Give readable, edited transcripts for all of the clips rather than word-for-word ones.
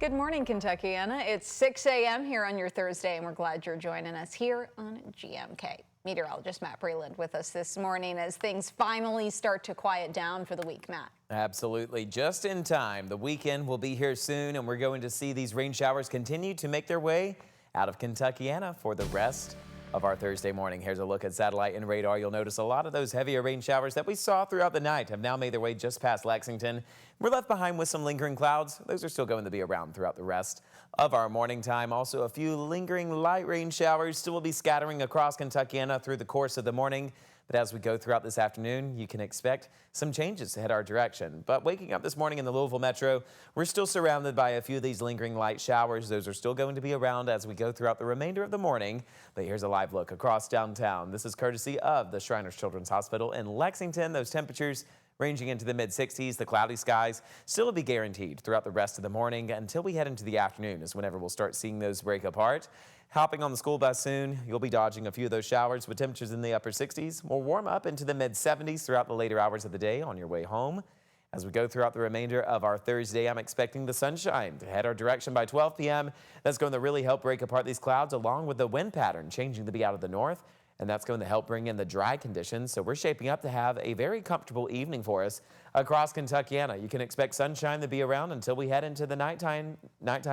Good morning, Kentuckiana. It's 6 a.m. here on your Thursday, and we're glad you're joining us here on GMK. Meteorologist Matt Breland with us this morning as things finally start to quiet down for the week, Matt. Absolutely. Just in time. The weekend will be here soon, and we're going to see these rain showers continue to make their way out of Kentuckiana for the rest of our Thursday morning. Here's a look at satellite and radar. You'll notice a lot of those heavier rain showers that we saw throughout the night have now made their way just past Lexington. We're left behind with some lingering clouds. Those are still going to be around throughout the rest of our morning time. Also, a few lingering light rain showers still will be scattering across Kentuckiana through the course of the morning. But as we go throughout this afternoon, you can expect some changes to head our direction. But waking up this morning in the Louisville metro, we're still surrounded by a few of these lingering light showers. Those are still going to be around as we go throughout the remainder of the morning. But here's a live look across downtown. This is courtesy of the Shriners Children's Hospital in Lexington. Those temperatures ranging into the mid-60s. The cloudy skies still will be guaranteed throughout the rest of the morning until we head into the afternoon is whenever we'll start seeing those break apart. Hopping on the school bus soon, you'll be dodging a few of those showers with temperatures in the upper 60s. We'll warm up into the mid-70s throughout the later hours of the day on your way home. As we go throughout the remainder of our Thursday, I'm expecting the sunshine to head our direction by 12 p.m. That's going to really help break apart these clouds, along with the wind pattern changing to be out of the north. And that's going to help bring in the dry conditions. So we're shaping up to have a very comfortable evening for us across Kentuckiana. You can expect sunshine to be around until we head into the nighttime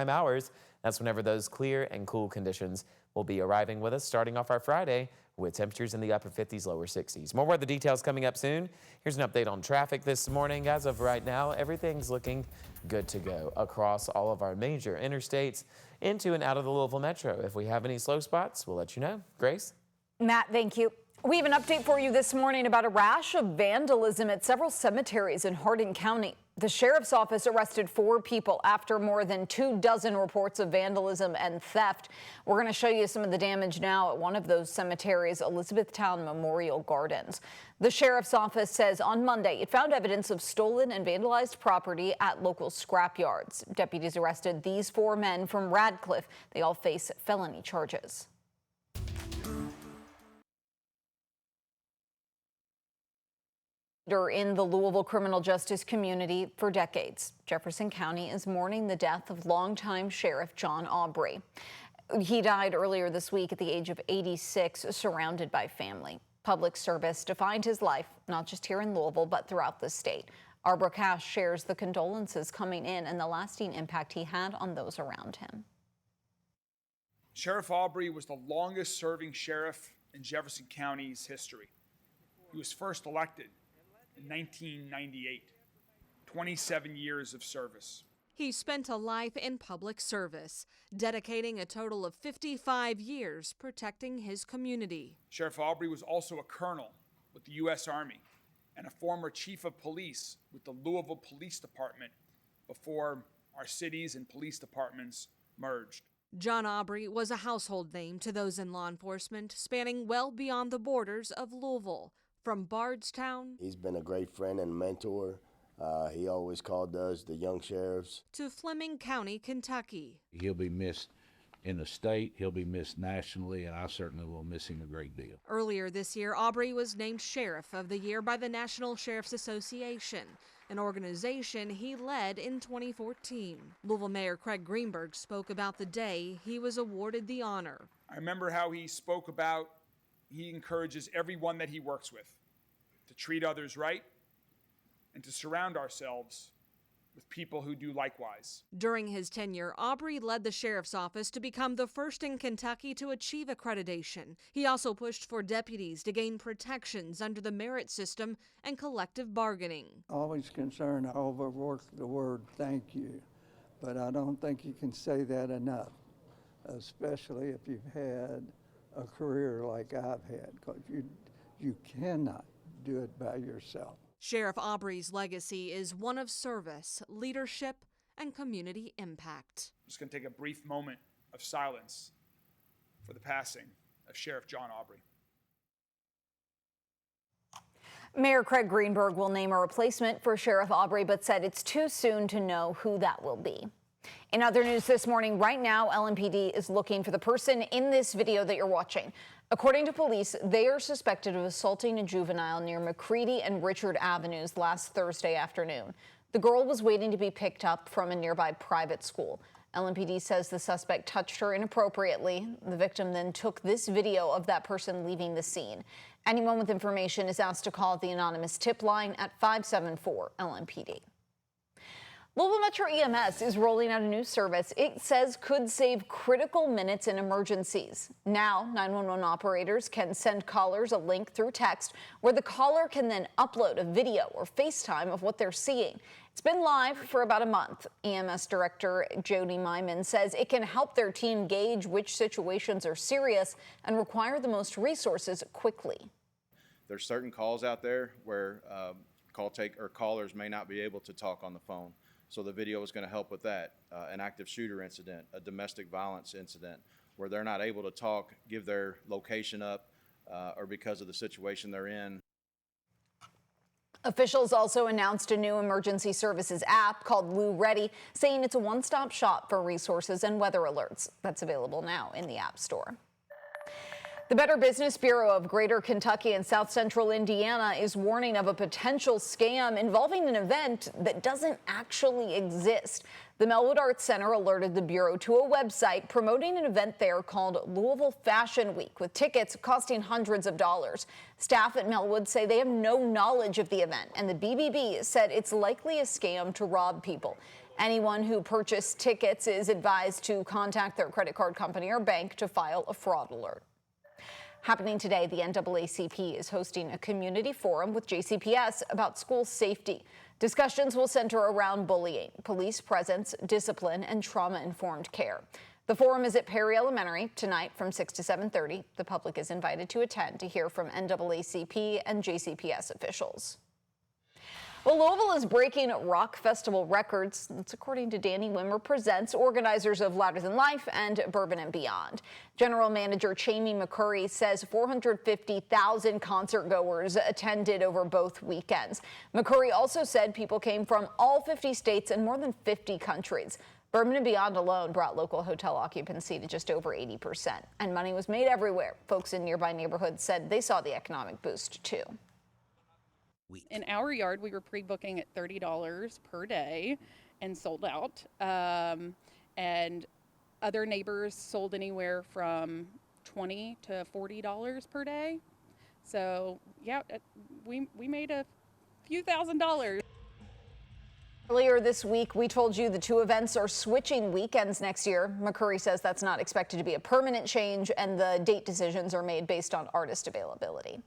hours. That's whenever those clear and cool conditions will be arriving with us, starting off our Friday with temperatures in the upper 50s, lower 60s. More weather details coming up soon. Here's an update on traffic this morning. As of right now, everything's looking good to go across all of our major interstates into and out of the Louisville metro. If we have any slow spots, we'll let you know. Grace? Matt, thank you. We have an update for you this morning about a rash of vandalism at several cemeteries in Hardin County. The sheriff's office arrested 4 people after more than 24 reports of vandalism and theft. We're going to show you some of the damage now at one of those cemeteries, Elizabethtown Memorial Gardens. The sheriff's office says on Monday it found evidence of stolen and vandalized property at local scrapyards. Deputies arrested these 4 men from Radcliffe. They all face felony charges. In the Louisville criminal justice community for decades, Jefferson County is mourning the death of longtime Sheriff John Aubrey. He died earlier this week at the age of 86, surrounded by family. Public service defined his life, not just here in Louisville, but throughout the state. Arbor Cash shares the condolences coming in and the lasting impact he had on those around him. Sheriff Aubrey was the longest serving sheriff in Jefferson County's history. He was first elected in 1998, 27 years of service. He spent a life in public service, dedicating a total of 55 years protecting his community. Sheriff Aubrey was also a colonel with the U.S. Army and a former chief of police with the Louisville Police Department before our cities and police departments merged. John Aubrey was a household name to those in law enforcement, spanning well beyond the borders of Louisville. From Bardstown, he's been a great friend and mentor. He always called us the young sheriffs. To Fleming County, Kentucky. He'll be missed in the state, he'll be missed nationally, and I certainly will miss him a great deal. Earlier this year, Aubrey was named Sheriff of the Year by the National Sheriff's Association, an organization he led in 2014. Louisville Mayor Craig Greenberg spoke about the day he was awarded the honor. I remember how he spoke about he encourages everyone that he works with to treat others right and to surround ourselves with people who do likewise. During his tenure, Aubrey led the sheriff's office to become the first in Kentucky to achieve accreditation. He also pushed for deputies to gain protections under the merit system and collective bargaining. Always concerned, I overwork the word thank you, but I don't think you can say that enough, especially if you've had a career like I've had, because you cannot do it by yourself. Sheriff Aubrey's legacy is one of service, leadership, and community impact. I'm just going to take a brief moment of silence for the passing of Sheriff John Aubrey. Mayor Craig Greenberg will name a replacement for Sheriff Aubrey, but said it's too soon to know who that will be. In other news this morning, right now, LMPD is looking for the person in this video that you're watching. According to police, they are suspected of assaulting a juvenile near McCready and Richard Avenues last Thursday afternoon. The girl was waiting to be picked up from a nearby private school. LMPD says the suspect touched her inappropriately. The victim then took this video of that person leaving the scene. Anyone with information is asked to call the anonymous tip line at 574-LMPD. Louisville Metro EMS is rolling out a new service it says could save critical minutes in emergencies. Now, 911 operators can send callers a link through text where the caller can then upload a video or FaceTime of what they're seeing. It's been live for about a month. EMS Director Jody Myman says it can help their team gauge which situations are serious and require the most resources quickly. There's certain calls out there where callers may not be able to talk on the phone. So the video is going to help with that. An active shooter incident, a domestic violence incident, where they're not able to talk, give their location up, or because of the situation they're in. Officials also announced a new emergency services app called Lou Ready, saying it's a one-stop shop for resources and weather alerts. That's available now in the App Store. The Better Business Bureau of Greater Kentucky and South Central Indiana is warning of a potential scam involving an event that doesn't actually exist. The Melwood Arts Center alerted the Bureau to a website promoting an event there called Louisville Fashion Week, with tickets costing hundreds of dollars. Staff at Melwood say they have no knowledge of the event, and the BBB said it's likely a scam to rob people. Anyone who purchased tickets is advised to contact their credit card company or bank to file a fraud alert. Happening today, the NAACP is hosting a community forum with JCPS about school safety. Discussions will center around bullying, police presence, discipline, and trauma-informed care. The forum is at Perry Elementary tonight from 6 to 7:30. The public is invited to attend to hear from NAACP and JCPS officials. Well, Louisville is breaking rock festival records. That's according to Danny Wimmer Presents, organizers of Louder Than Life and Bourbon and Beyond. General Manager Chamie McCurry says 450,000 concert goers attended over both weekends. McCurry also said people came from all 50 states and more than 50 countries. Bourbon and Beyond alone brought local hotel occupancy to just over 80%. And money was made everywhere. Folks in nearby neighborhoods said they saw the economic boost, too. In our yard, we were pre-booking at $30 per day and sold out. And other neighbors sold anywhere from $20 to $40 per day. So, yeah, we made a few $1,000s. Earlier this week, we told you the two events are switching weekends next year. McCurry says that's not expected to be a permanent change, and the date decisions are made based on artist availability.